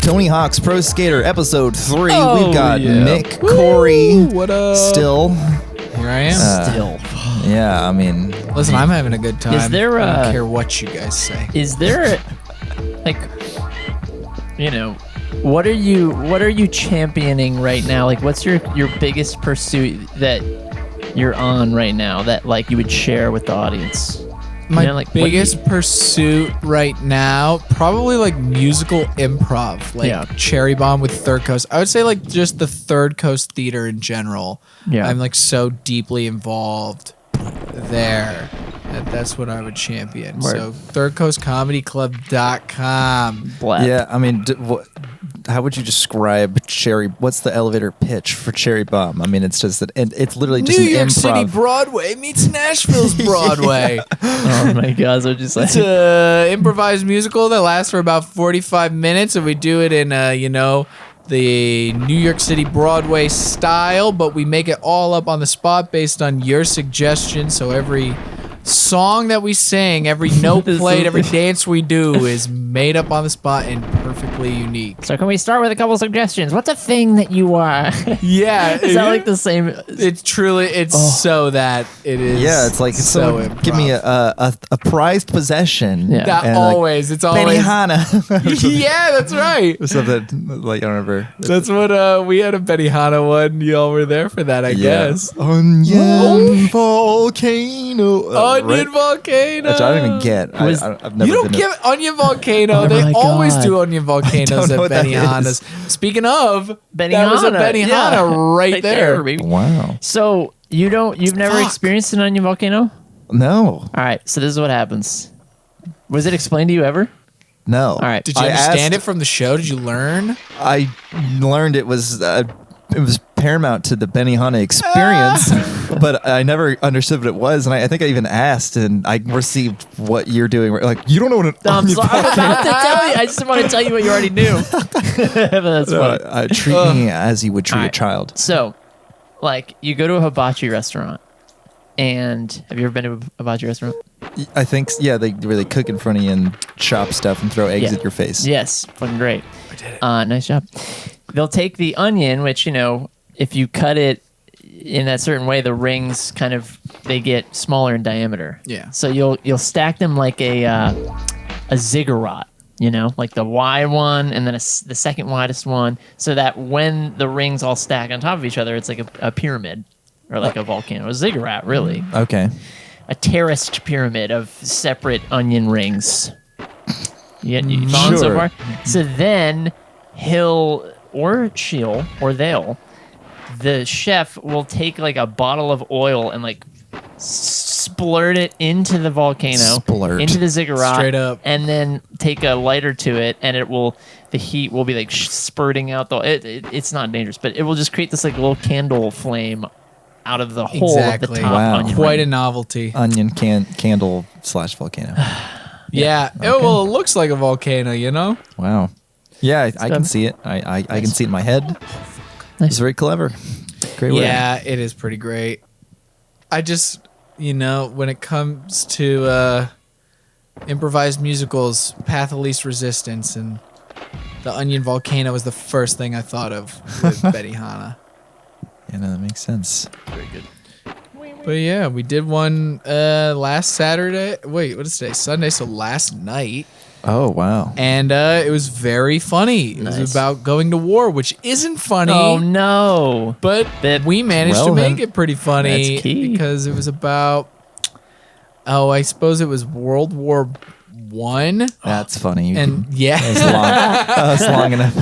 Tony Hawk's Pro Skater Episode 3. Oh, We've got yeah. Nick, Corey, What up? still. Here I am. Still. Yeah, I mean... Listen, I'm having a good time. Is there I don't care what you guys say. Is there like, you know, what are you championing right now? Like, what's your biggest pursuit that you're on right now that like you would share with the audience? My You know, like, what biggest pursuit right now, probably like musical improv, like Yeah. Cherry Bomb with Third Coast. I would say like just the Third Coast theater in general. Yeah. I'm like so deeply involved there. That's what I would champion. Word. So thirdcoastcomedyclub.com. Blap. Yeah, I mean, how would you describe Cherry... What's the elevator pitch for Cherry Bomb? I mean, it's just that... And it's literally just New an York improv. City Broadway meets Nashville's Broadway. Oh my God! So just like It's a improvised musical that lasts for about 45 minutes, and we do it in, the New York City Broadway style, but we make it all up on the spot based on your suggestions. So every song that we sing, every note This played, is- every dance we do is made up on the spot and perfectly unique. So can we start with a couple suggestions? What's a thing that you are? Yeah, Is that like the same? It's truly, it's so that it is. Yeah, it's like, so someone give me improv. a prized possession. Yeah. That And, like, always, it's always. Benihana. Yeah, that's right. Or something, like, I don't remember. That's what we had a Benihana one. Y'all were there for that, I guess. Onion volcano. Onion right? Volcano. Which I don't even get. Was- I've never You don't been get Onion Volcano. Oh they my always God. do Onion Volcanoes know at what that Benihana's. Speaking of, that was a Benihana, Benihana yeah. right there. baby. Wow. So you've never Fuck. experienced an onion volcano? No. All right. So this is what happens. Was it explained to you ever? No. All right. Did you I understand asked- it from the show? Did you learn? I learned it was paramount to the Benihana experience, but I never understood what it was, and I think I even asked, and I received what you're doing. Like, you don't know what an I'm onion sorry. I'm about to tell you. I just want to tell you what you already knew. But that's funny. treat me as you would treat All a right. child. So, like, you go to a hibachi restaurant, and have you ever been to a hibachi restaurant? I think, yeah, they really cook in front of you and chop stuff and throw eggs Yeah. at your face. Yes, fucking great. I did it. Nice job. They'll take the onion, which, you know, if you cut it in that certain way, the rings kind of they get smaller in diameter. Yeah. So you'll stack them like a ziggurat, you know, like the wide one and then the second widest one, so that when the rings all stack on top of each other, it's like a pyramid or like a volcano, a ziggurat, really, Okay. a terraced pyramid of separate onion rings. You following so Sure. far? So then he'll or she'll or they'll, the chef will take like a bottle of oil and like splurt it into the volcano, Splurt. into the ziggurat, Straight up. and then take a lighter to it, and the heat will be like spurting out it's not dangerous, but it will just create this like little candle flame out of the hole of Exactly. the top Wow. onion Quite a ring. novelty. Onion candle / volcano. Yeah. Oh, well, it looks like a volcano, you know? Wow. Yeah, I can see it. I can see it in my head. It's very clever. Great work. Yeah, it is pretty great. I just, when it comes to improvised musicals, Path of Least Resistance and the Onion Volcano was the first thing I thought of with Benihana. Yeah, no, that makes sense. Very good. But yeah, we did one last Saturday. Wait, what is today? Sunday, so last night. Oh, wow. And it was very funny. It Nice. was about going to war, which isn't funny. Oh no! But we managed to make relevant. it pretty funny That's key. because it was about, I suppose it was World War One. That's funny. And yeah, That's long enough.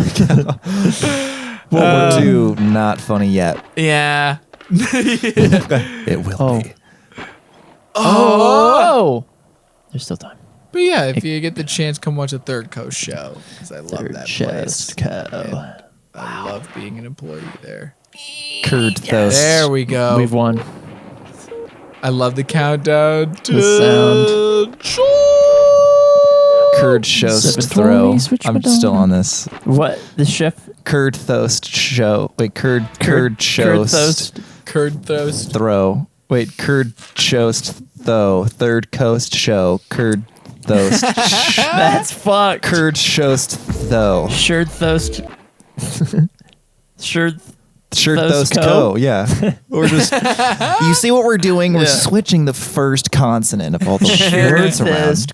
World War II, not funny yet. yeah. It will Oh. be. Oh, there's still time. But yeah, if you get the chance, come watch a Third Coast show because I love that place. Co. I love being an employee there. Curd toast. There we go. We've won. I love the countdown to The Curd toast 7:20, throw. switch I'm my still dog. on this. What the chef? Curd toast show. Wait, curd Curd toast toast. Curd toast. throw. Wait, curd toast though. Third Coast show. Curd Thost. That's fucked. Kurd Shost Tho. Shirt Thost. Shirt. Thost Co. Yeah. We're just. You see what we're doing? We're switching the first consonant of all the words around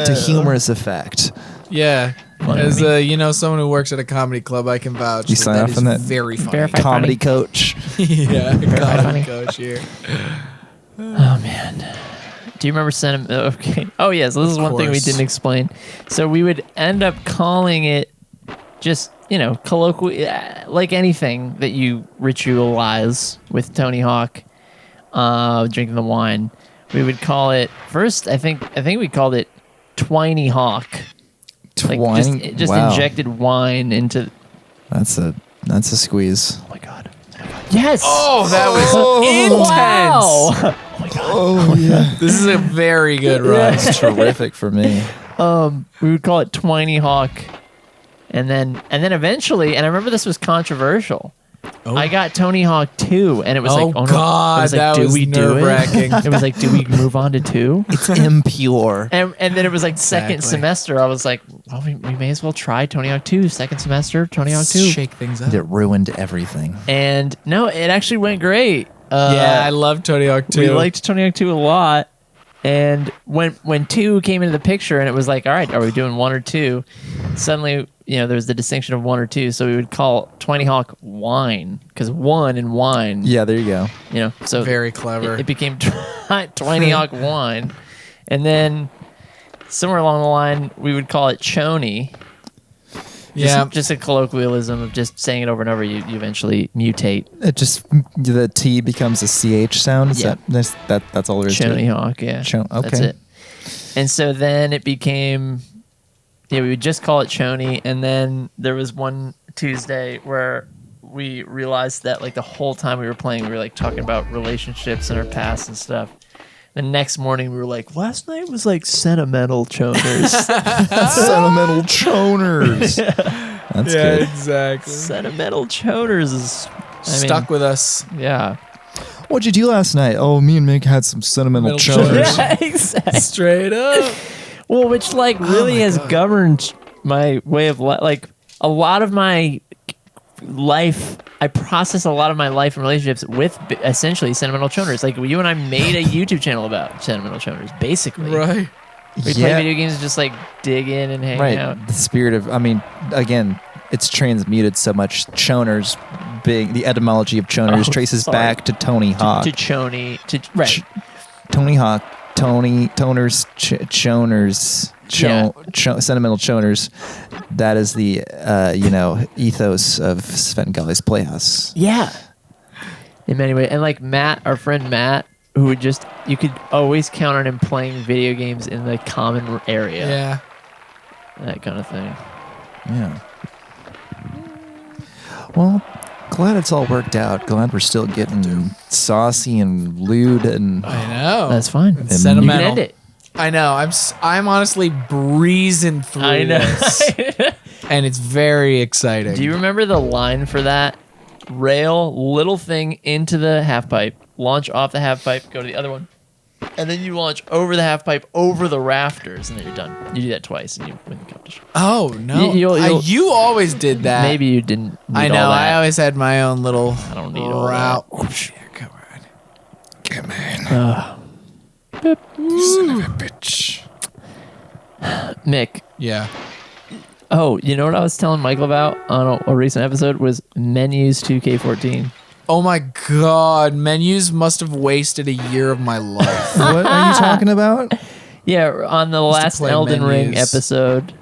to humorous effect. Yeah. As someone who works at a comedy club, I can vouch. You sign off on that? Very funny. Verified Comedy funny. coach. Yeah, comedy funny. coach here. Oh man. Do you remember Okay. Oh yes, this is one thing we course. didn't explain. So we would end up calling it just colloquially, like anything that you ritualize with Tony Hawk, drinking the wine. We would call it first. I think we called it Twiny Hawk. Like just Wow. injected wine into. That's a squeeze. Oh my god. Yes. Oh, that was intense. Wow. Oh yeah. This is a very good run. That's terrific for me. We would call it Twiny Hawk, and then eventually, and I remember this was controversial. I got Tony Hawk 2, and it was like, oh no. God, It was like, that do was we do it? nerve-wracking. It was like, do we move on to 2? It's impure. And then it was like second Exactly. semester. I was like, well, we may as well try Tony Hawk 2. Second semester, Tony Hawk 2. Shake things up. It ruined everything. And no, it actually went great. Yeah, I love Tony Hawk 2. We liked Tony Hawk 2 a lot. And when 2 came into the picture and it was like, all right, are we doing 1 or 2? Suddenly, there was the distinction of 1 or 2. So we would call Twiny Hawk wine because 1 and wine. Yeah, there you go. So Very clever. It became Twiny Hawk wine. And then somewhere along the line, we would call it Choney. Just a colloquialism of just saying it over and over. You eventually mutate. It just the T becomes a CH sound. Is Yeah. that's all there is to Choney it? Hawk, yeah. Okay. That's it. And so then it became, we would just call it Choney. And then there was one Tuesday where we realized that like the whole time we were playing, we were like talking about relationships and our past and stuff. The next morning we were like, last night was like sentimental choners. Sentimental choners. That's good. exactly. Sentimental choners is Stuck with us. Yeah. What'd you do last night? Oh, me and Mick had some sentimental Sentimental choners. Yeah, exactly. Straight up. Well, which like really my has God. governed my way of life. Like a lot of my life, I process a lot of my life and relationships with essentially sentimental choners. Like you and I made a YouTube channel about sentimental choners, basically. Right. We play video games and just like dig in and hang out. The spirit of, again, it's transmuted so much. Choners being the etymology of choners Oh, traces sorry. back to Tony Hawk. To Choney. Right. Tony Hawk, toners, choners, sentimental choners. That is the ethos of Svengali's Playhouse. Yeah. In many ways. And like Matt, our friend Matt, who would you could always count on him playing video games in the common area. Yeah. That kind of thing. Yeah. Well, glad it's all worked out. Glad we're still getting saucy and lewd and I know. That's fine. It's You sentimental. can end it. I know. I'm honestly breezing through I know. this, and it's very exciting. Do you remember the line for that? Rail little thing into the half pipe, launch off the half pipe, go to the other one, and then you launch over the half pipe, over the rafters, and then you're done. You do that twice, and you win the competition. Oh no! You always did that. Maybe you didn't. Need I know. All that. I always had my own little. I don't need all route. that. Whoosh. Yeah, come on. come on, son of a bitch. Mick. Yeah. Oh, you know what I was telling Michael about on a recent episode was Menus 2K14. Oh my God! Menus must have wasted a year of my life. What are you talking about? Yeah, on the to last play Elden Ring Menus. episode,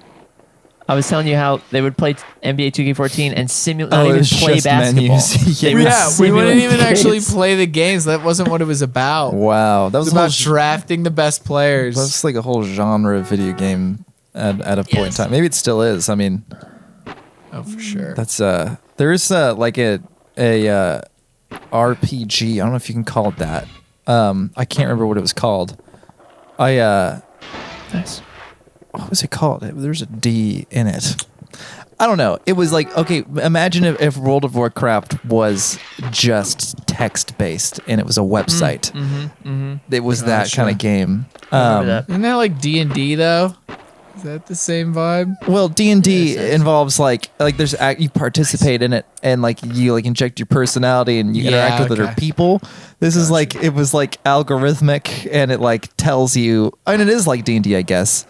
I was telling you how they would play NBA 2K14 and simulate, Oh, not it even was play just basketball. menus. They would Yeah, we simulate wouldn't even actually games. play the games. That wasn't what it was about. Wow, that It was was a whole about drafting the best players. that's like a whole genre of video game at a point in Yes. time. Maybe it still is. I mean, Oh, for sure. that's there is like a RPG. I don't know if you can call it that. I can't remember what it was called. Nice. What was it called? There's a D in it. I don't know. It was like, okay, imagine if World of Warcraft was just text based and it was a website. It was that kind of game. that. Isn't that like D&D though? Is that the same vibe? Well, D&D Yes. involves like there's you participate in it and like you like inject your personality and you interact with other people. This is like it was like algorithmic and it like tells you. I mean, it is like D&D, I guess.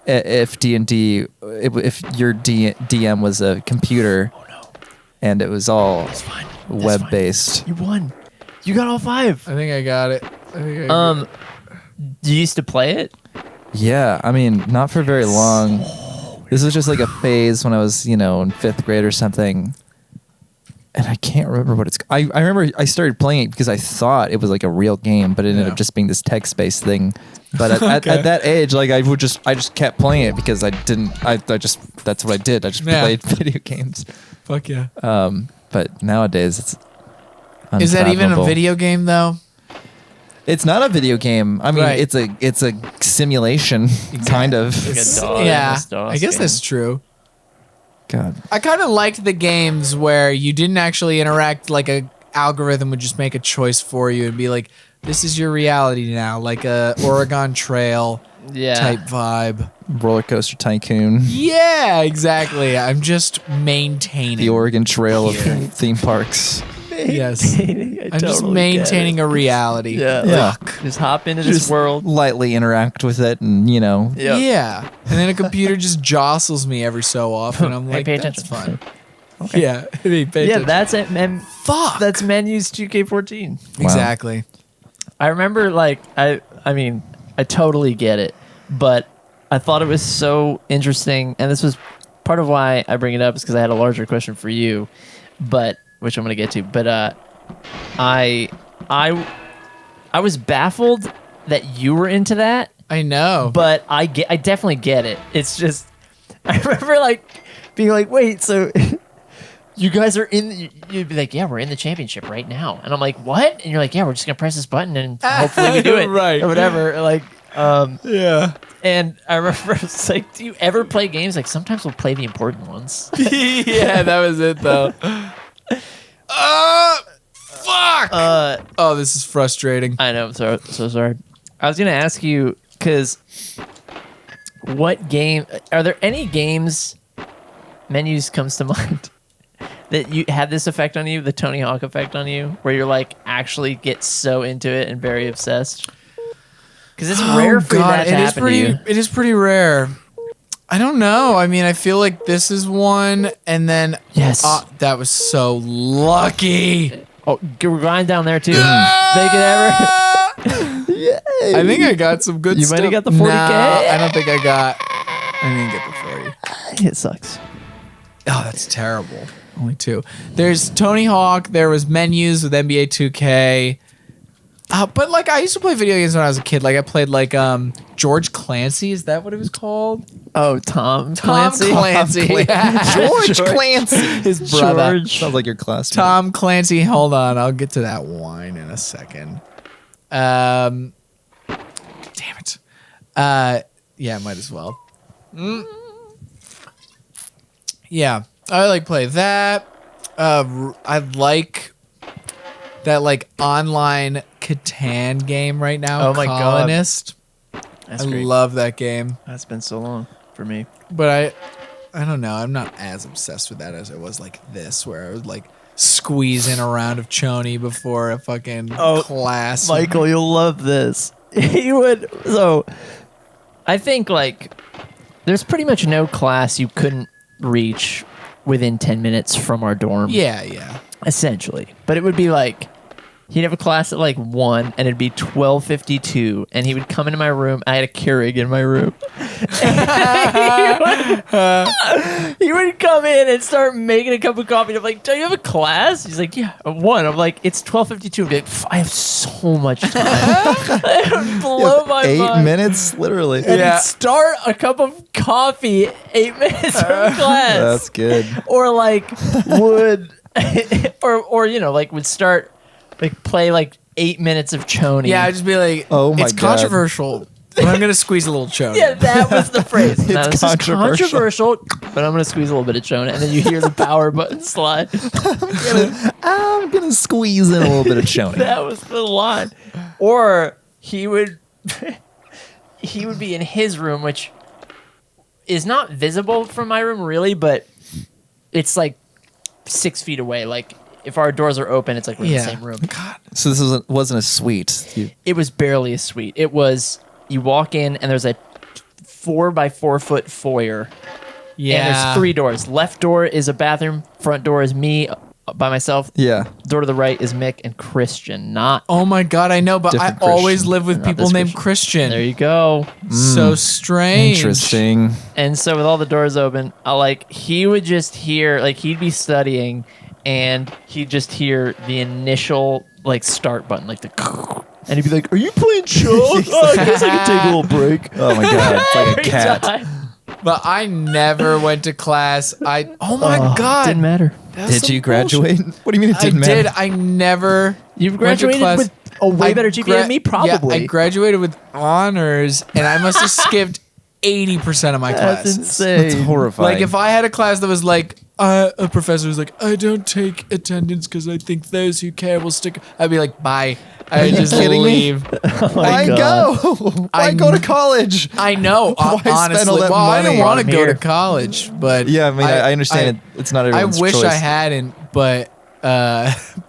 If D&D, if your DM was a computer, and it was all web based. You won. You got all 5. I think I got it. You used to play it? Yeah, I mean, not for very long. This was just like a phase when I was, in 5th grade or something. And I can't remember what it's. I remember I started playing it because I thought it was like a real game, but it ended up just being this text-based thing. But at that age, like I just kept playing it because I didn't. I just that's what I did. I just played video games. Fuck yeah. But nowadays it's. Is that even a unfathomable. video game though? It's not a video game. I mean, Right. it's a simulation, kind of. Like a DOS, Yeah, DOS I guess game. that's true. God. I kind of liked the games where you didn't actually interact, like a algorithm would just make a choice for you and be like, this is your reality now, like a Oregon Trail type vibe. Roller Coaster Tycoon. Yeah, exactly. I'm just maintaining. The Oregon Trail of theme parks. Yes. I I'm just maintaining a reality. Yeah. Yeah. Just hop into this Just world. lightly interact with it and, Yep. Yeah. And then a computer just jostles me every so often. I'm Hey, like, pay that's attention. fun. Yeah. Hey, pay Yeah, attention. that's it, man. Fuck. That's menus 2K14. Exactly. I remember, like, I mean, I totally get it, but I thought it was so interesting, and this was part of why I bring it up is because I had a larger question for you, but which I'm gonna get to. But I was baffled that you were into that, I know. but I definitely get it. It's just I remember like being like, wait, so. You guys are you'd be like, yeah, we're in the championship right now. And I'm like, what? And you're like, yeah, we're just going to press this button and hopefully we do it. Right. Or whatever. Like, yeah. and I remember it's like, do you ever play games? Like, sometimes we'll play the important ones. Yeah, that was it though. Fuck. Oh, this is frustrating. I know. I'm so sorry. I was going to ask you, because are there any games, menus comes to mind, that you had this effect on you, the Tony Hawk effect on you, where you're like actually get so into it and very obsessed? Because it's rare for that to happen to you. It is pretty rare. I don't know. I mean, I feel like this is one, and then Yes. that was so lucky. Oh, grind down there too. Make it ever. I think I got some good You stuff. might have got the 40K. No, I don't think I didn't get the 40. It sucks. Oh, that's terrible. Only 2. There's Tony Hawk. There was menus with NBA 2K. But like I used to play video games when I was a kid. Like I played like George Clancy. Is that what it was called? Oh, Tom Clancy. George Clancy. His brother. George. Sounds like your classmate. Tom Clancy. Hold on. I'll get to that wine in a second. Damn it. Yeah, might as well. Yeah. I like play that. I like that like online Catan game right now. Oh my God. Colonist. That's I great. love that game, That's been so long for me. but I don't know. I'm not as obsessed with that as I was like this, where I would like squeeze in a round of choni before a fucking class. Michael, you'll love this. He would. So, I think like there's pretty much no class you couldn't reach within 10 minutes from our dorm. Yeah. Essentially. But it would be like he'd have a class at like 1 and it'd be 12:52 and he would come into my room. I had a Keurig in my room. He would come in and start making a cup of coffee. And I'm like, do you have a class? He's like, yeah, 1. I'm like, it's 12:52. I'm like, I have so much time. It would blow my 8 mind. minutes, literally. And Yeah. he'd start a cup of coffee 8 minutes from class. That's good. Or like would or like would start like play like 8 minutes of choni. Yeah, I'd just be like, Oh my it's God. controversial. But I'm gonna squeeze a little chone. Yeah, that was the phrase. Now, It's this controversial. is controversial, but I'm gonna squeeze a little bit of chone, and then you hear the power button slide. I'm gonna squeeze in a little bit of Shoney. That was the line. Or he would he would be in his room, which is not visible from my room really, but it's like 6 feet away. Like if our doors are open, it's like we're in the same room. God. So this wasn't a suite. It was barely a suite. It was, you walk in and there's a 4 by 4 foot foyer. Yeah. And there's 3 doors. Left door is a bathroom. Front door is me by myself. Yeah. Door to the right is Mick and Christian. Not Oh my God, I know, but I Different always Christian. live with Not people this named Christian. Christian. there you go. So strange. Interesting. And so with all the doors open, he would just hear, like he'd be studying and he'd just hear the initial like start button, like the and he'd be like, "Are you playing chess? Oh, I guess I can take a little break." Oh my god, it's like a Every cat. time. But I never went to class. Oh my God. Didn't matter. That's Did some you bullshit. graduate? What do you mean it I didn't did. matter? I never You've went to graduated class. with a way I better GPA than me, probably. Yeah, I graduated with honors, and I must have skipped 80% of my That's classes. insane. It's horrifying. Like if I had a class that was like a professor was like, I don't take attendance because I think those who care will stick. I'd be like, bye. I just kidding me? leave. Why go? Why go to college? I know. Why spend honestly, all that well, I money? don't want to I'm go to here. college, but Yeah, I mean, I understand it's not I everyone's wish choice. I hadn't, but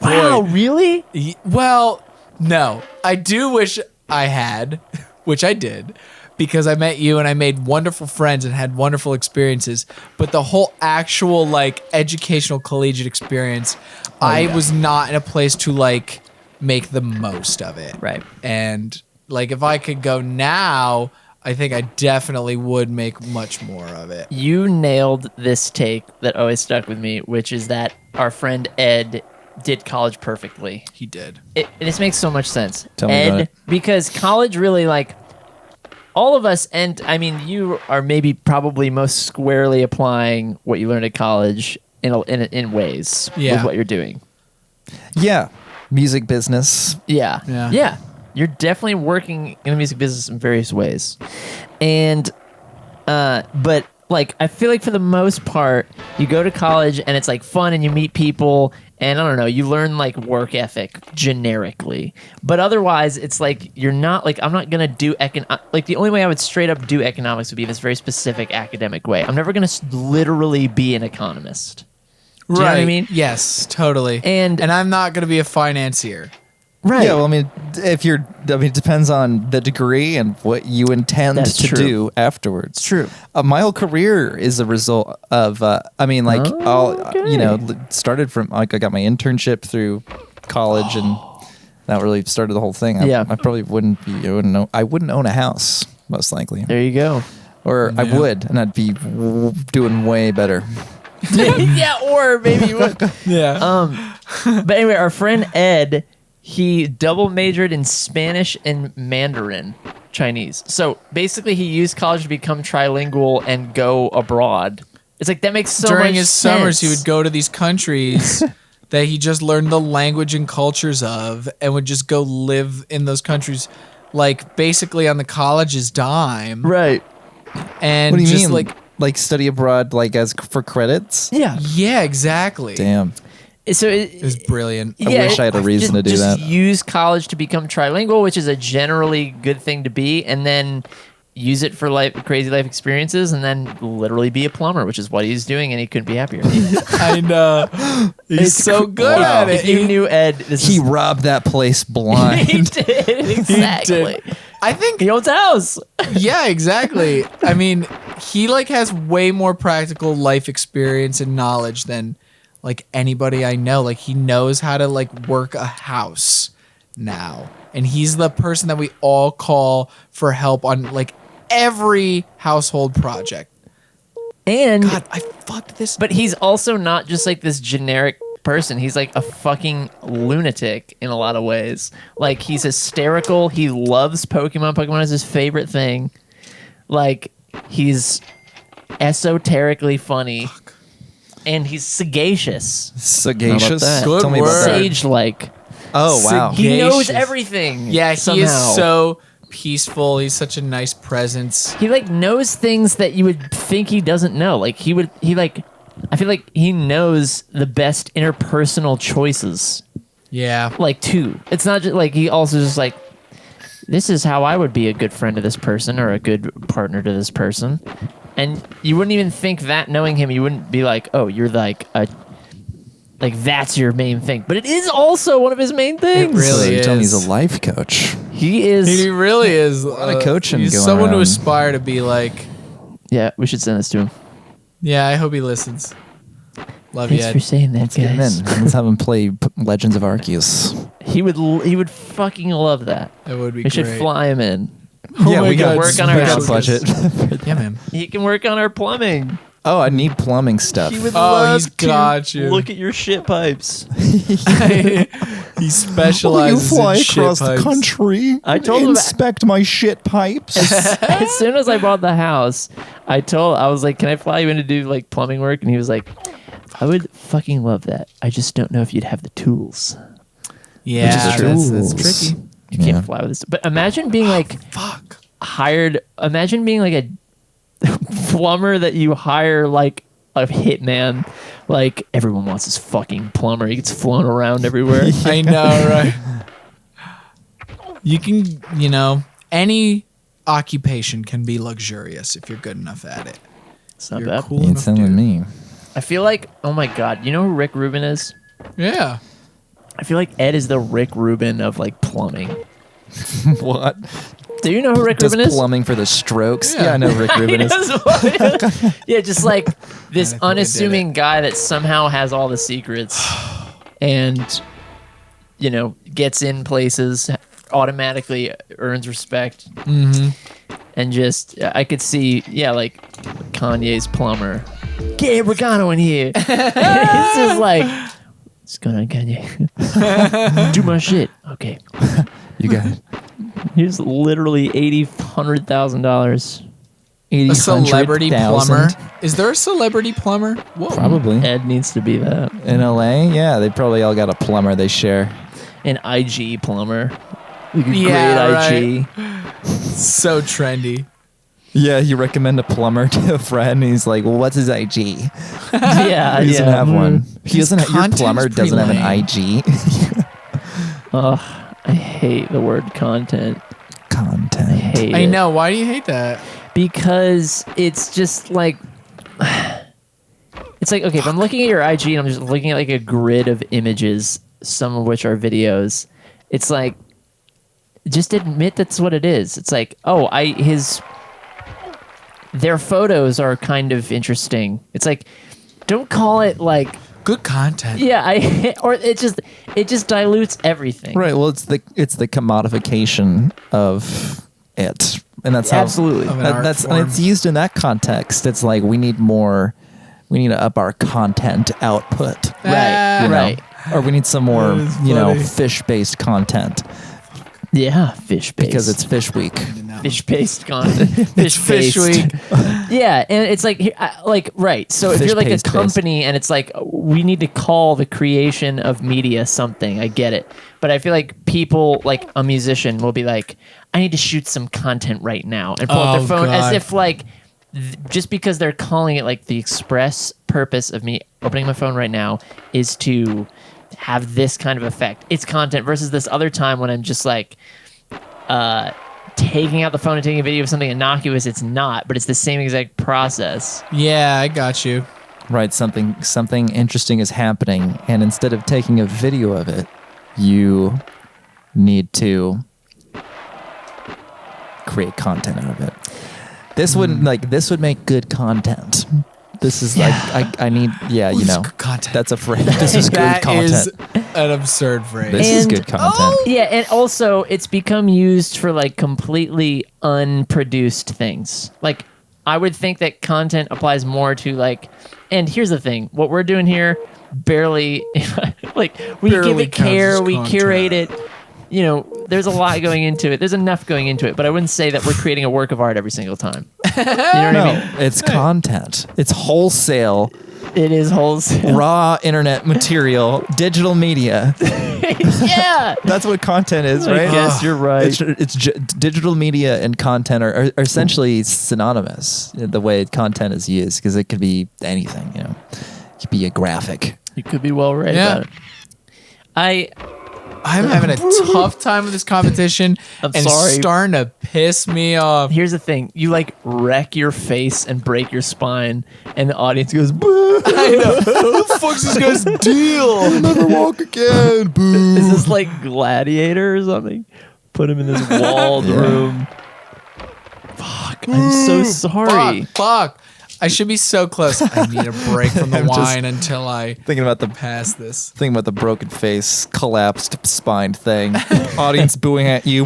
Wow, boy, really? well, no, I do wish I had, which I did, because I met you and I made wonderful friends and had wonderful experiences. But the whole actual like educational collegiate experience, I was not in a place to like make the most of it. Right. And like if I could go now, I think I definitely would make much more of it. You nailed this take that always stuck with me, which is that our friend Ed did college perfectly. He did. This makes so much sense. Tell me about it. Because college really, like, all of us, and I mean, you are maybe probably most squarely applying what you learned at college in ways Yeah. with what you're doing. Yeah, music business. Yeah. Yeah. Yeah. You're definitely working in the music business in various ways. And, but like, I feel like for the most part, you go to college and it's like fun and you meet people and I don't know, you learn like work ethic generically. But otherwise, it's like, you're not like, I'm not going to do like the only way I would straight up do economics would be this very specific academic way. I'm never going to literally be an economist. Do you know what I mean? Yes, totally. And I'm not going to be a financier. right. Yeah, well, I mean, it depends on the degree and what you intend That's to true. do afterwards. It's true. My whole career is a result of, started from, like, I got my internship through college and that really started the whole thing. Yeah. I probably I wouldn't own a house, most likely. There you go. Or I Yeah. would, and I'd be doing way better. Yeah, or maybe you would. Yeah. But anyway, our friend Ed, he double majored in Spanish and Mandarin Chinese. So basically, he used college to become trilingual and go abroad. It's like that makes so During much his sense. summers, he would go to these countries that he just learned the language and cultures of and would just go live in those countries, like basically on the college's dime. right. And What do you just mean? Like study abroad, like as for credits? Yeah. yeah, exactly. Damn. So It was brilliant. I wish I had a reason to do just that. Use college to become trilingual, which is a generally good thing to be, and then use it for crazy life experiences, and then literally be a plumber, which is what he's doing, and he couldn't be happier. I know. He's so good Wow. at it. If you knew Ed, this He is robbed that place he blind. did exactly. I think He owns a house. yeah, exactly. I mean, he like has way more practical life experience and knowledge than like anybody I know. Like he knows how to like work a house now. And he's the person that we all call for help on like every household project. And God, I fucked this. but he's also not just like this generic person. He's like a fucking lunatic in a lot of ways. Like he's hysterical. He loves Pokemon. Pokemon is his favorite thing. Like he's esoterically funny. And he's sagacious. Sagacious. that? Tell Good me about word. that. Sage like. Oh wow. Sagacious. He knows everything. Yeah, he somehow. is so peaceful. He's such a nice presence. He like knows things that you would think he doesn't know. Like he like, I feel like he knows the best interpersonal choices. Yeah. Like too. It's not just like he also just like, this is how I would be a good friend to this person or a good partner to this person. And you wouldn't even think that knowing him, you wouldn't be like, oh, you're like that's your main thing. But it is also one of his main things. It really You're telling me is. he's a life coach. He is. He really is. A lot of coaching He's going someone to around. aspire to be like. Yeah, we should send this to him. Yeah, I hope he listens. Love you, Thanks Ed. for saying that, Let's get him guys. in. Let's have him play Legends of Arceus. He would fucking love that. That would be We great. should fly him in. Oh my we God, can work on our we got house. budget. Yeah, man. He can work on our plumbing. Oh, I need plumbing stuff. He would Oh, love he's got you. look at your shit pipes. He specializes in shit pipes. country. I told him- inspect my shit pipes. As soon as I bought the house, I was like, can I fly you in to do like plumbing work? And he was like, I would fucking love that. I just don't know if you'd have the tools. Yeah, true. that's tricky. You can't fly with this. But imagine being like Fuck. hired. Imagine being like a plumber that you hire like a hitman. Like everyone wants this fucking plumber. He gets flown around everywhere. I know, right? You can, any occupation can be luxurious if you're good enough at it. It's not You're bad. cool You ain't enough, telling dude. me. I feel like, oh my god, you know who Rick Rubin is? Yeah. I feel like Ed is the Rick Rubin of like plumbing. What? Do you know who Rick Does Rubin is? plumbing for the strokes? Yeah. Yeah, I know Rick Rubin is. Yeah, just like this I think I did unassuming guy that somehow has all the secrets and, gets in places, automatically earns respect. Mm-hmm. And just, I could see, like Kanye's plumber. Get Volcano in here. It's just like, what's going on, Kanye? Do my shit. Okay. You got it. Here's literally $100,000. A celebrity 100,000. plumber. Is there a celebrity plumber? Whoa. Probably. Ed needs to be that. In LA? Yeah, they probably all got a plumber they share. An IG plumber. Like a Yeah, great IG. So trendy. Yeah, you recommend a plumber to a friend, and he's like, "Well, what's his IG?" He Yeah, doesn't have one. He His doesn't. Your content's plumber pretty doesn't have an lame. IG. I hate the word content. Content. I hate I it. know. Why do you hate that? Because it's just like it's like, okay, if I'm looking at your IG and I'm just looking at like a grid of images, some of which are videos, it's like, just admit that's what it is. It's like, oh, their photos are kind of interesting. It's like, don't call it like, Good content. yeah, or it just dilutes everything. Right. Well, it's the commodification of it, and that's how Absolutely. Of an art that's and form. it's used in that context. It's like we need to up our content output. Ah. you know? Right. Or we need some more, That is funny. fish-based content Yeah, fish based. because it's Fish Week. fish-based content. Fish week. Yeah, and it's like, right. So if you're like a Fish-paste company and it's like, we need to call the creation of media something, I get it. But I feel like people, like a musician, will be like, I need to shoot some content right now, and pull up Oh, their phone as God. if like, just because they're calling it like the express purpose of me opening my phone right now is to have this kind of effect. It's content versus this other time when I'm just like, taking out the phone and taking a video of something innocuous. It's not, but it's the same exact process. Yeah, I got you. Right. Something interesting is happening, and instead of taking a video of it, you need to create content out of it. This would make good content. This is like I need Ooh, this is good content. That's a phrase. This is good That content. is an absurd phrase. This is And- good content. Yeah, and also it's become used for like completely unproduced things. Like I would think that content applies more to like, and here's the thing, what we're doing here barely like we give Barely it care, counts as we content. curate it. You know, there's a lot going into it. There's enough going into it, but I wouldn't say that we're creating a work of art every single time. You know what I No, mean? it's content. It's wholesale, It is wholesale. raw internet material, digital media. Yeah. That's what content is, I right? guess you're right. Digital media and content are essentially synonymous. The way content is used, because it could be anything. It could be a graphic. You could be well right Yeah. about it. I'm having a tough time with this competition. I'm and sorry. It's starting to piss me off. Here's the thing: you like wreck your face and break your spine, and the audience goes, "Boo!" I know. What the fuck's this guy's deal? Never walk again. Boo. Is this like Gladiator or something? Put him in this walled room. Fuck! I'm so sorry. Fuck. I should be so close. I need a break from the I'm just wine until I thinking about the pass this. Thinking about the broken face, collapsed spine thing. Audience booing at you.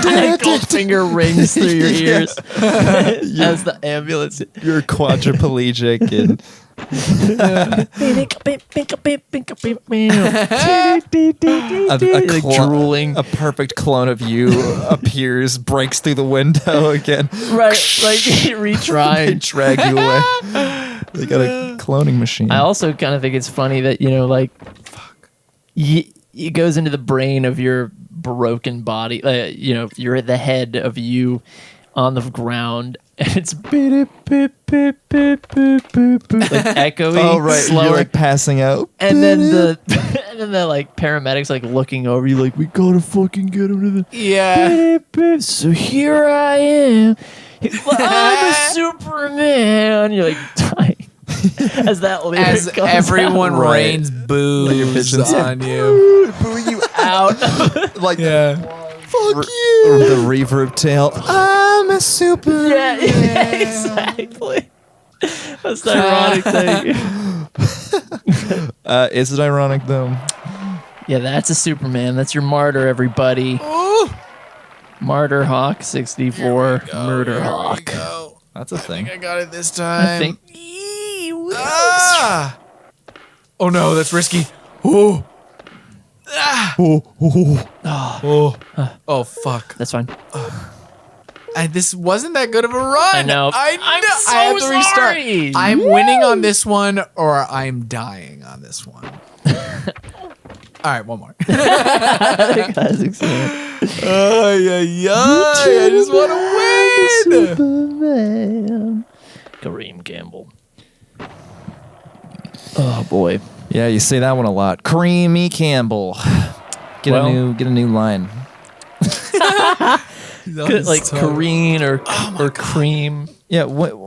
Ankle finger rings through your ears as the ambulance. You're quadriplegic and Like drooling. A perfect clone of you appears, breaks through the window again. Right, like They retrying. drag you away. They got a cloning machine. I also kind of think it's funny that, it goes into the brain of your broken body. You're at the head of you on the ground, and it's like echoey, Oh right, slower. you're like passing out. And then the like paramedics like looking over you, like, we gotta fucking get him to the. Yeah. So here I am. I'm a Superman. You're like dying as that lyric As comes everyone out. Right. rains booze visions. on you. Booing you out. Like Yeah. fuck you. The reverb tail. I'm a Superman. yeah, exactly. That's the ironic thing. Is it ironic though? Yeah, that's a Superman. That's your martyr, everybody. Ooh. Martyr Hawk 64. Murder Here we Hawk. go. That's a thing. I got it this time. I think. Ah! Oh no, that's risky. Ooh. Ah! Oh fuck. That's fine. This wasn't that good of a run. I know. I I'm know. so I have to restart. sorry. I'm winning on this one, or I'm dying on this one. All right, one more. Classic scene. I just want to win. Superman. Kareem Campbell. Oh boy. Yeah, you say that one a lot. Creamy Campbell. Get Well- a new line. Like Kareen or Cream. Yeah,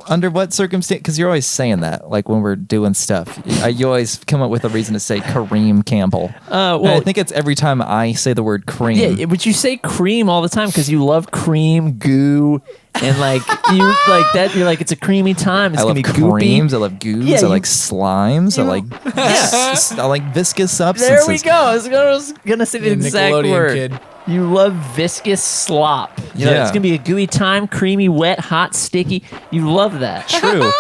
under what circumstance? Because you're always saying that, like when we're doing stuff, you always come up with a reason to say Kareem Campbell. And I think it's every time I say the word cream. Yeah, but you say cream all the time because you love cream, goo, and like you like that. You're like, it's a creamy time. It's I gonna love be goopy. creams. I love goos. Yeah, I like slimes. I like I like viscous substances. There we go. I was gonna say the Yeah, exact Nickelodeon word. kid. You love viscous slop. Yeah. It's gonna be a gooey time, creamy, wet, hot, sticky. You love that. True.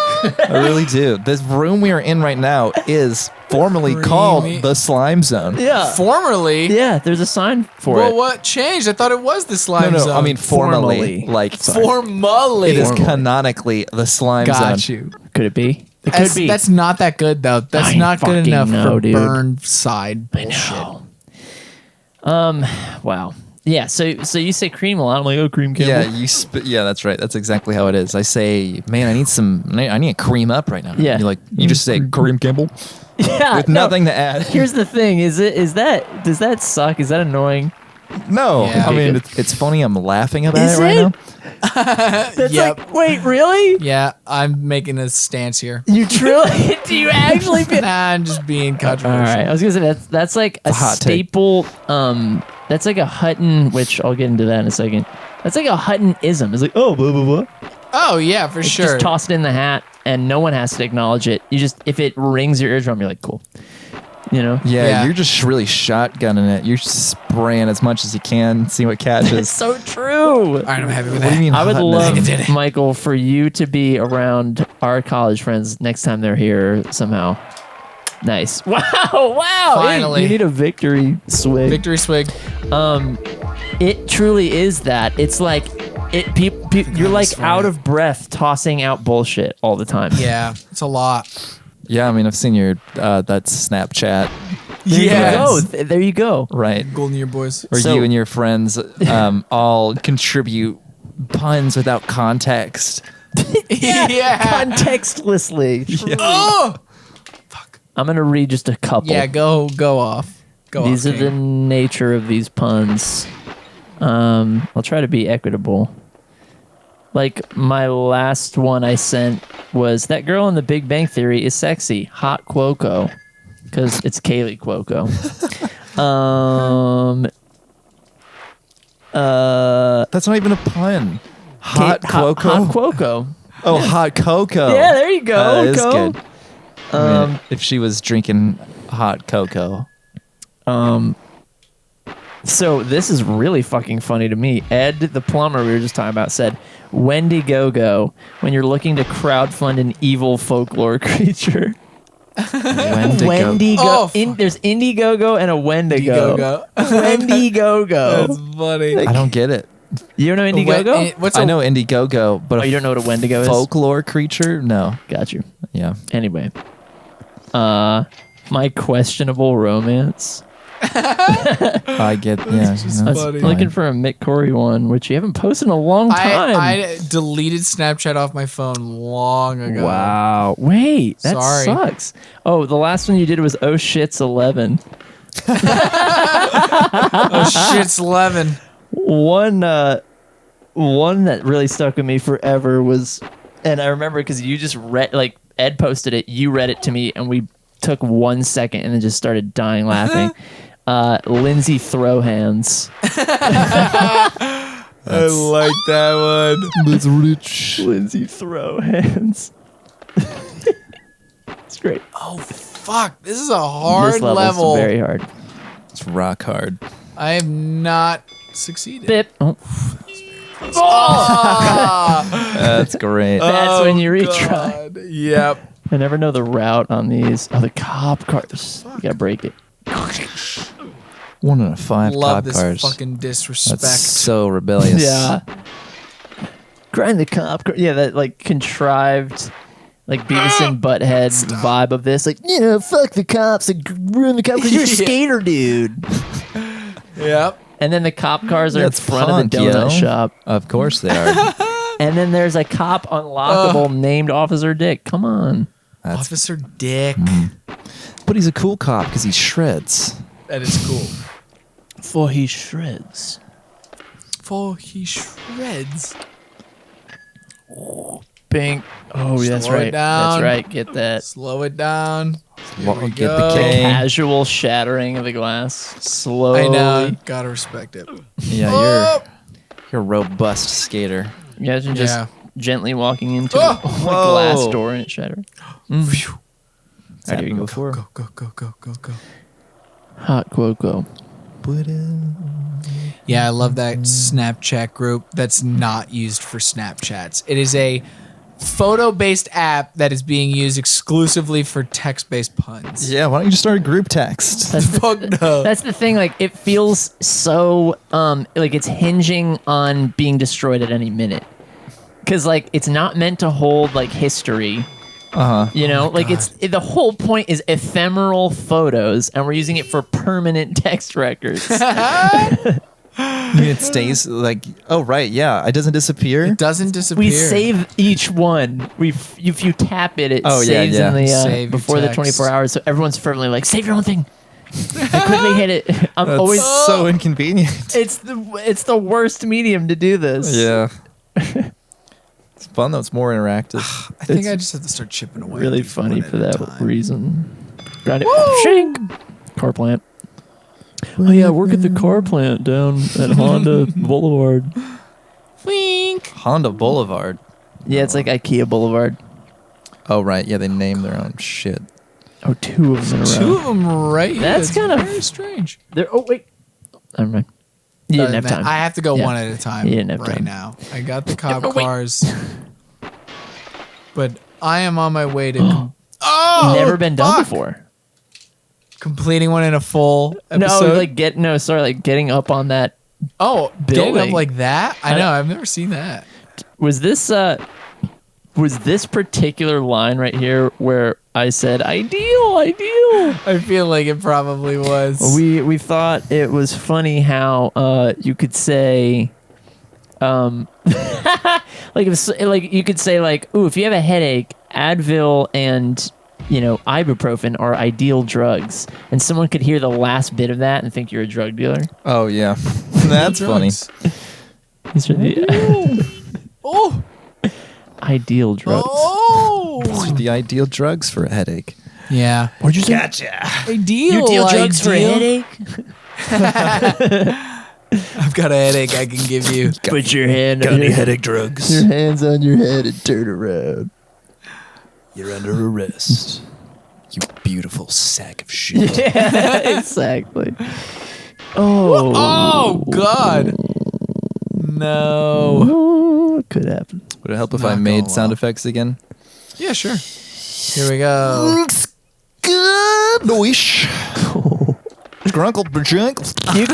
I really do. This room we are in right now is formerly called Creamy. the Slime Zone. Yeah. Formerly. Yeah, there's a sign for Well, it. what changed? I thought it was the slime No, zone. I mean formally. Formally. Like formally. it is canonically the Slime Got Zone. you. Could it be? It could be. That's not that good though. That's I not good fucking enough know, for dude. burn side I bullshit. know. Wow. Yeah. So you say cream a lot. I'm like, oh, cream Campbell. Yeah, yeah, that's right. That's exactly how it is. I say, man, I need a cream up right now. Yeah. You're like, you just say Kareem Campbell Yeah. with no. nothing to add. Here's the thing: does that suck? Is that annoying? No, Yeah. I mean it's funny. I'm laughing about it right now. That's Yep. like, wait, really? Yeah, I'm making a stance here. You truly? Do you actually? Nah, I'm just being controversial. All right, I was gonna say that's like a hot take. staple. That's like a Hutton, which I'll get into that in a second. That's like a Hutton-ism. It's like, oh, blah blah blah. Oh yeah, for sure. Just toss it in the hat, and no one has to acknowledge it. You just, if it rings your eardrum, you're like, cool. You know? Yeah, Yeah. you're just really shotgunning it. You're spraying as much as you can, see what It's catches. so true. All right, I'm happy with What do that. you mean? I would hotness? love, Michael, for you to be around our college friends next time they're here somehow. Nice. Wow. Wow. Hey, Finally. you need a victory swig. Victory swig. It truly is that. It's like you're like this out way. of breath tossing out bullshit all the time. Yeah, it's a lot. Yeah, I mean, I've seen your that Snapchat Yes. There you go. Right. Golden Year Boys. Or So- you and your friends all contribute puns without context. Yeah. Contextlessly. Oh. I'm gonna read just a couple. Yeah, go off. Go These off. are the nature of these puns. I'll try to be equitable. Like my last one I sent was that girl in the Big Bang Theory is sexy, hot Cuoco, because it's Kaylee Cuoco. That's not even a pun. Hot Cuoco. Hot Cuoco. Oh, hot cocoa. Yeah, there you go. That is Co. good. I mean, if she was drinking hot cocoa. So this is really fucking funny to me. Ed, the plumber we were just talking about, said, Wendigo, when you're looking to crowdfund an evil folklore creature. Wendigo. Oh, There's Indiegogo and a Wendigo. Wendigogo. That's funny. I don't get it. You don't know Indiegogo? What's I know Indiegogo, but Oh, you don't know what a Wendigo is? folklore creature? No. Got you. Yeah. Anyway. My questionable romance. I get, yeah. just I was funny. looking for a Mick Corey one, which you haven't posted in a long time. I deleted Snapchat off my phone long ago. Wow. Wait, that Sorry. sucks. Oh, the last one you did was Oh Shit's 11. Oh shit's 11. One that really stuck with me forever was, and I remember because you just read, like Ed posted it, you read it to me, and we took 1 second and then just started dying laughing. Lindsay Throwhands. I like that one. That's rich. Lindsay Throwhands. It's great. Oh fuck! This is a hard This level's level. very hard. It's rock hard. I have not succeeded. Bip. Oh. Ah! That's great. That's when you retry. God. Yep. I never know the route on these. Oh, the cop cars. You gotta break it. 1 out of 5 Love cop this cars. fucking disrespect. That's so rebellious. Yeah. Grind the cop car. Yeah, that like contrived, like Beavis and Butthead vibe of this. Like, fuck the cops. Like, ruin the cops because you're a Yeah. skater, dude. Yep. And then the cop cars are That's in front punk, of the donut yo. shop. Of course they are. And then there's a cop unlockable named Officer Dick. Come on. That's, Officer Dick. but he's a cool cop because he shreds. That is cool. For he shreds. For he shreds. Bing. Oh, yeah, that's Slow it right. down. That's right. Get that. Slow it down. Here we Get go. the K. Casual shattering of the glass. Slowly. I know. Gotta respect it. Yeah, Oh! you're a robust skater. Imagine just Yeah. gently walking into Oh! a Whoa. glass door and it shattered. Phew. How do you go for? Go, go, go, go, go, go. Hot Cuoco. Yeah, I love that Snapchat group that's not used for Snapchats. It is a photo-based app that is being used exclusively for text-based puns. Yeah, why don't you just start a group text? Fuck no. That's the thing. Like, it feels so like it's hinging on being destroyed at any minute. Because like it's not meant to hold like history. You know, like the whole point is ephemeral photos, and we're using it for permanent text records. It stays like, oh, right, yeah. It doesn't disappear. It doesn't disappear. We save each one. If you tap it, it Oh, yeah, saves yeah. in the Save your before the text. 24 hours. So everyone's fervently like, save your own thing. I quickly hit it. I'm That's always. so inconvenient. It's the worst medium to do this. Yeah. It's fun though. It's more interactive. I think I just have to start chipping away. Really at these funny one for at a that time. reason. Grind it. Shink. Car plant. Oh yeah, work at the car plant down at Honda Boulevard. Wink. Honda Boulevard. Yeah, it's like IKEA Boulevard. Oh, right. Yeah, they name their own shit. Oh, two of them in a row. Two of them right here. That's kind of- very strange. There. Oh wait. Never mind. You didn't have time. I have to go Yeah. one at a time You didn't have right time. now. I got the cop Oh, wait. cars. But I am on my way to oh, Never been done fuck. before. Completing one in a full episode. No, like getting up on that. getting up building. like that? I I- know, I've never seen that. Was this particular line right here where I said ideal. I feel like it probably was. We thought it was funny how you could say, like you could say like, ooh, if you have a headache, Advil and ibuprofen are ideal drugs, and someone could hear the last bit of that and think you're a drug dealer. Oh yeah, that's funny. These are the Oh. ideal drugs. Oh. The ideal drugs for a headache. Yeah. What'd you say? Gotcha. Ideal. for a headache? I've got a headache I can give you. Put your hand Got on any your, headache drugs? your hands on your head and turn around. You're under arrest. You beautiful sack of shit. Yeah, exactly. Oh. Oh, God. No. Oh, could happen. Would it help if Not I made going sound well. effects again? Yeah, sure. Here we go. Good noise. Grunkle, bajunkle. You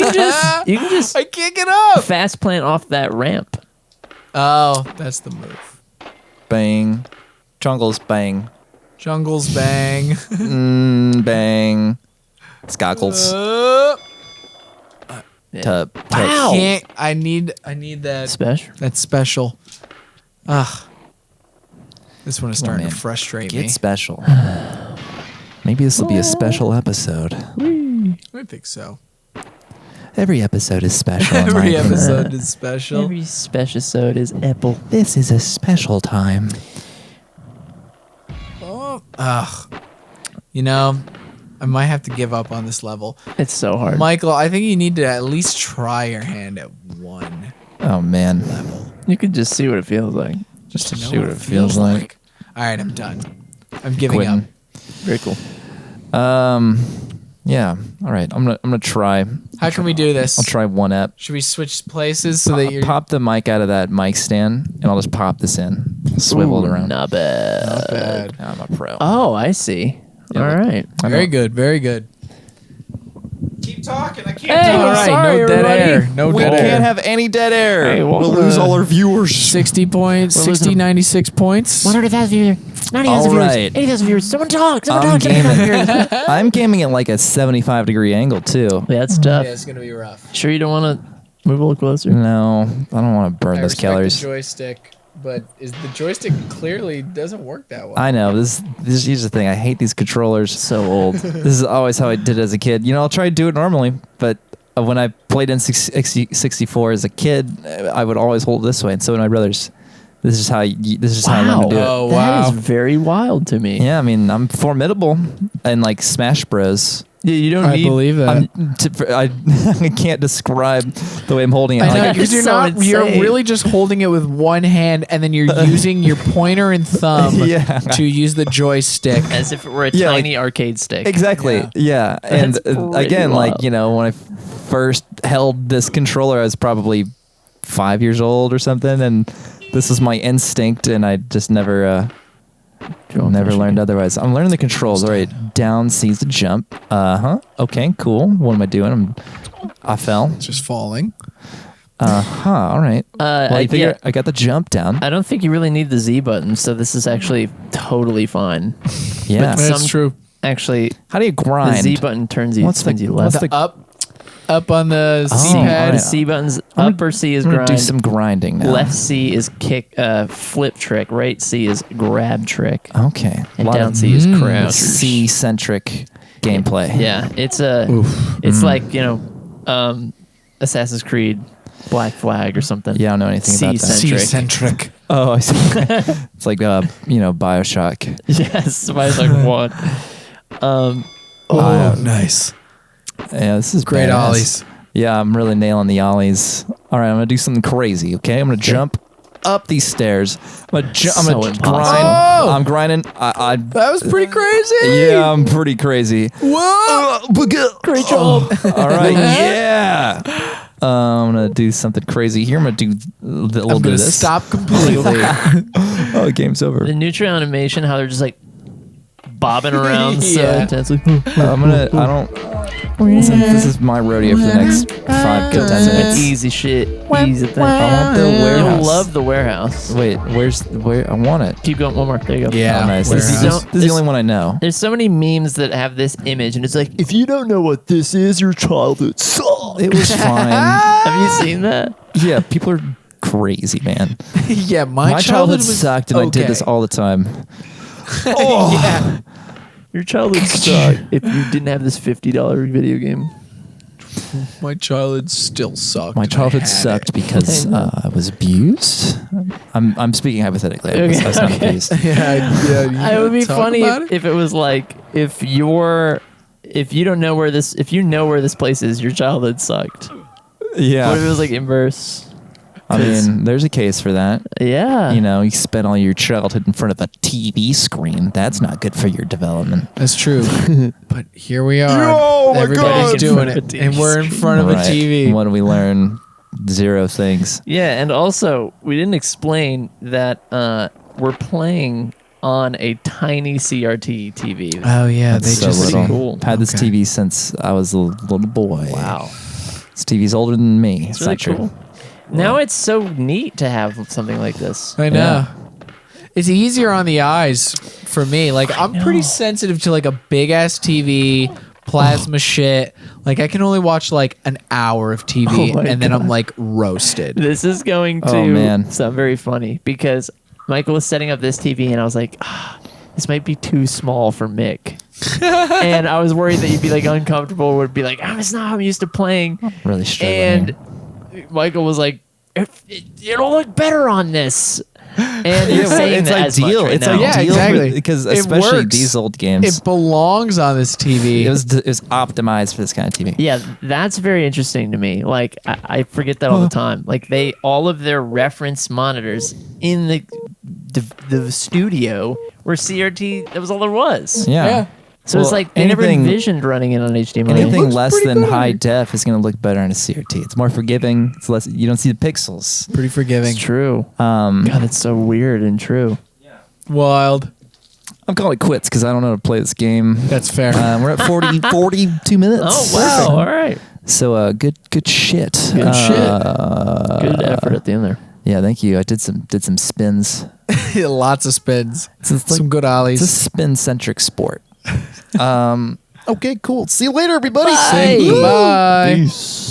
can just I can't get up. fast plant off that ramp. Oh, that's the move. Bang. Jungles, bang. Jungles bang. Bang. Skockles. Tub. Wow. Can't. I need that. Special. That's special. Ugh. This one is Come on, starting to man. frustrate Get me. special. Maybe this will be a special episode. I think so. Every episode is special. in my Every opinion. episode is special. Every special episode is Apple. This is a special time. Ugh. I might have to give up on this level. It's so hard. Michael, I think you need to at least try your hand at one Oh man. You can just see what it feels like. just to know See what it feels like. All right, I'm done. I'm giving Quitting. up. Very cool. Yeah. All right. I'm gonna try. How can we do this? I'll try one app. Should we switch places so that I'll you're pop the mic out of that mic stand, and I'll just pop this in. Swivel it around. Not bad. not bad? I'm a pro. Oh, I see. Yeah, All look. right. I Very know. good. Very good. Keep talking. I can't. Hey, All I'm right, sorry, no dead everybody. air. No We dead can't air. have any dead air. Hey, we'll welcome lose to- all our viewers. 60 points. We're 60, losing- 96 points. 100,000 viewers. 90,000 All viewers. right. 80,000 viewers. Someone talk. Someone I'm talk. 70,000 gaming. viewers. I'm gaming at like a 75-degree angle too. Yeah, that's tough. Yeah, it's gonna be rough. Sure you don't want to move a little closer? No, I don't want to burn I those respect calories. the joystick, but the joystick clearly doesn't work that well. I know this. Here's the thing. I hate these controllers. So old. This is always how I did it as a kid. I'll try to do it normally, but when I played in 64 as a kid, I would always hold it this way, and so would my brothers. This is how I learned to do it. Oh, That wow. is very wild to me. Yeah, I mean, I'm formidable in like Smash Bros. Yeah, you don't I need. believe that. I can't describe the way I'm holding it. I know, Like, because so you're insane. really just holding it with one hand, and then you're using your pointer and thumb Yeah. to use the joystick. As if it were a Yeah, like- tiny arcade stick. exactly. Yeah. And That's pretty again, like, wild. when I first held this controller, I was probably 5 years old or something, and this was my instinct, and I just never learned otherwise. I'm learning the controls. All right, down C's to jump. Okay, cool. What am I doing? I fell. Just falling. All right. Well, you figure I got the jump down. I don't think you really need the Z button, so this is actually totally fine. Yeah. That's true. Actually, How do you the grind? Z button turns you, What's the- spins you what's left. the- Up on the Oh, C all pad. right. C button's I'm upper C is I'm gonna grind. do some grinding now. Left C is kick, flip trick. Right C is grab trick. Okay. And A lot down of C is crouch. C-centric gameplay. Yeah, it's like Assassin's Creed, Black Flag or something. Yeah, I don't know anything about that. C-centric. C-centric. Oh, I see. It's like BioShock. Yes, Bioshock 1. Oh, nice. Yeah, this is Great badass. ollies. Yeah, I'm really nailing the ollies. All right, I'm gonna do something crazy. Okay, I'm gonna jump up these stairs. I'm gonna So grind. impossible. Oh! I'm grinding. That was pretty crazy. Yeah, I'm pretty crazy. Whoa. Great job. All right, yeah. I'm gonna do something crazy here. I'm gonna do a little I'm bit gonna of this. stop completely. Oh, game's over. The neutral animation, how they're just like bobbing around so Yeah. intensely. I don't. This is my rodeo for the next 5 to 10 minutes. Easy shit. Easy thing. I want the warehouse. You'll love the warehouse. Wait, where? I want it. Keep going. One more. There you go. Yeah. Oh, nice. Warehouse. This is the only one I know. There's so many memes that have this image, and it's like, if you don't know what this is, your childhood sucks. It was fine. Have you seen that? Yeah, people are crazy, man. Yeah, My childhood sucked, and I did this all the time. Yeah. Your childhood sucked if you didn't have this $50 video game. My childhood still sucked. My and I childhood had sucked it. because I was abused. I'm speaking hypothetically. I was not abused. Yeah. It would be talk funny about it? if it was like if you don't know where this place is, your childhood sucked. Yeah. What if it was like inverse? I mean, there's a case for that. Yeah. You know, you spent all your childhood in front of a TV screen. That's not good for your development. That's true. But here we are. Oh my Everybody's God. doing In front of it. a And we're in front of a Right. TV. What do we learn? 0 things. Yeah, and also we didn't explain that we're playing on a tiny CRT TV. Oh, yeah. That's They just little. Cool. Had this Okay. TV since I was a little boy. Wow. This TV's older than me. It's really not true. cool. Now it's so neat to have something like this. I know. Yeah. It's easier on the eyes for me. Like, I'm pretty sensitive to like a big ass TV, plasma shit. Like, I can only watch like an hour of TV Oh my and then I'm God. like roasted. This is going to Oh, man. sound very funny because Michael was setting up this TV and I was like, this might be too small for Mick. And I was worried that you'd be like uncomfortable, would be like, it's not how I'm used to playing. Really struggling. And Michael was like, it'll look better on this. And you're saying it's that as much ideal. right It's now. Yeah, ideal exactly. because It especially works. these old games, It belongs on this TV. it was optimized for this kind of TV. Yeah, that's very interesting to me. Like I forget that all the time. Like all of their reference monitors in the studio were CRT. That was all there was. Yeah. So it's Well, like they never anything- envisioned running it on HDMI. Anything looks less pretty than good. high def is going to look better on a CRT. It's more forgiving. It's less. You don't see the pixels. Pretty forgiving. It's true. God, that's so weird and true. Wild. I'm calling it quits because I don't know how to play this game. That's fair. We're at 42 minutes. Oh wow! All right, So good shit. Good shit. good effort at the end there. Yeah, thank you. I did some spins. Lots of spins. It's like- Some good ollies. It's a spin centric sport. Okay, cool. See you later, everybody. Say goodbye. Peace.